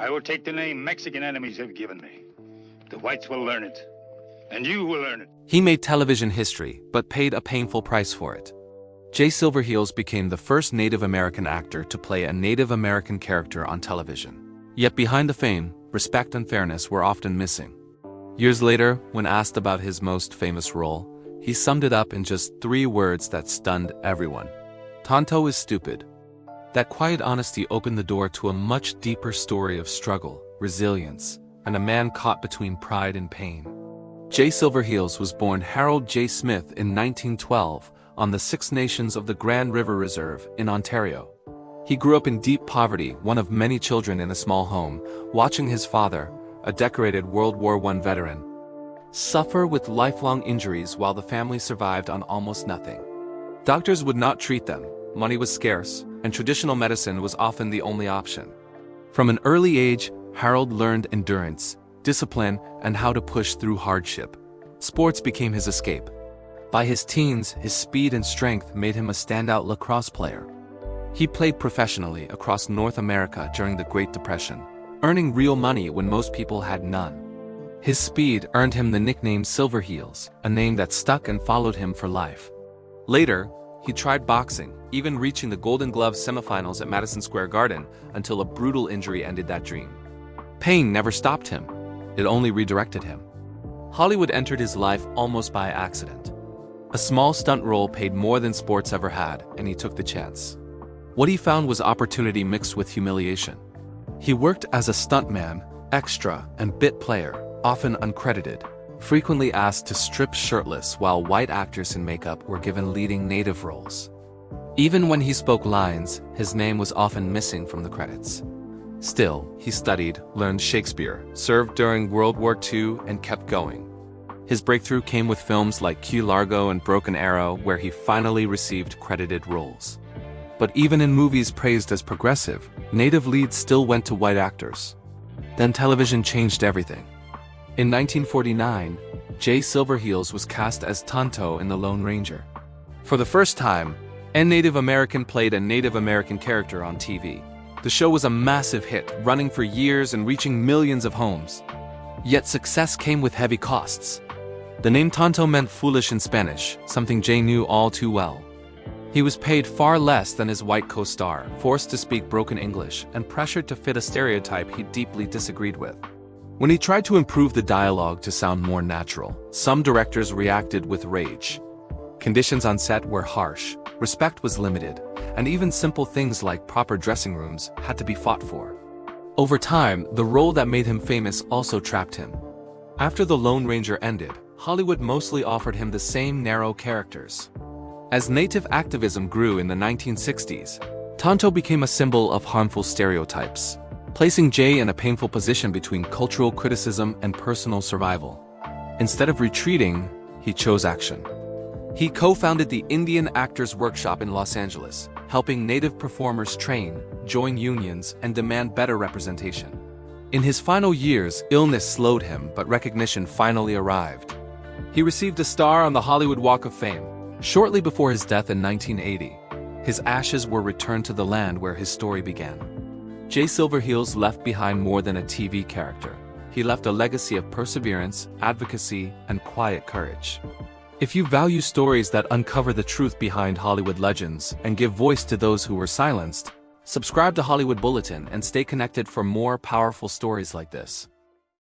I will take the name Mexican enemies have given me. The whites will learn it, and you will learn it. He made television history, but paid a painful price for it. Jay Silverheels became the first Native American actor to play a Native American character on television. Yet behind the fame, respect and fairness were often missing. Years later, when asked about his most famous role, he summed it up in just 3 words that stunned everyone. Tonto is stupid. That quiet honesty opened the door to a much deeper story of struggle, resilience, and a man caught between pride and pain. Jay Silverheels was born Harold J. Smith in 1912 on the Six Nations of the Grand River Reserve in Ontario. He grew up in deep poverty, one of many children in a small home, watching his father, a decorated World War I veteran, suffer with lifelong injuries while the family survived on almost nothing. Doctors would not treat them, money was scarce, and traditional medicine was often the only option. From an early age, Harold learned endurance, discipline, and how to push through hardship. Sports became his escape. By his teens, his speed and strength made him a standout lacrosse player. He played professionally across North America during the Great Depression, earning real money when most people had none. His speed earned him the nickname Silverheels, a name that stuck and followed him for life. Later, he tried boxing, even reaching the Golden Glove semifinals at Madison Square Garden until a brutal injury ended that dream. Pain never stopped him. It only redirected him. Hollywood entered his life almost by accident. A small stunt role paid more than sports ever had, and he took the chance. What he found was opportunity mixed with humiliation. He worked as a stuntman, extra, and bit player, often uncredited, frequently asked to strip shirtless while white actors in makeup were given leading native roles. Even when he spoke lines, his name was often missing from the credits. Still, he studied, learned Shakespeare, served during World War II, and kept going. His breakthrough came with films like Key Largo and Broken Arrow, where he finally received credited roles. But even in movies praised as progressive, native leads still went to white actors. Then television changed everything. In 1949, Jay Silverheels was cast as Tonto in The Lone Ranger. For the first time, a Native American played a Native American character on TV. The show was a massive hit, running for years and reaching millions of homes. Yet success came with heavy costs. The name Tonto meant foolish in Spanish, something Jay knew all too well. He was paid far less than his white co-star, forced to speak broken English, and pressured to fit a stereotype he deeply disagreed with. When he tried to improve the dialogue to sound more natural, some directors reacted with rage. Conditions on set were harsh, respect was limited, and even simple things like proper dressing rooms had to be fought for. Over time, the role that made him famous also trapped him. After The Lone Ranger ended, Hollywood mostly offered him the same narrow characters. As native activism grew in the 1960s, Tonto became a symbol of harmful stereotypes, placing Jay in a painful position between cultural criticism and personal survival. Instead of retreating, he chose action. He co-founded the Indian Actors Workshop in Los Angeles, helping native performers train, join unions, and demand better representation. In his final years, illness slowed him, but recognition finally arrived. He received a star on the Hollywood Walk of Fame. Shortly before his death in 1980, his ashes were returned to the land where his story began. Jay Silverheels left behind more than a TV character. He left a legacy of perseverance, advocacy, and quiet courage. If you value stories that uncover the truth behind Hollywood legends and give voice to those who were silenced, subscribe to Hollywood Bulletin and stay connected for more powerful stories like this.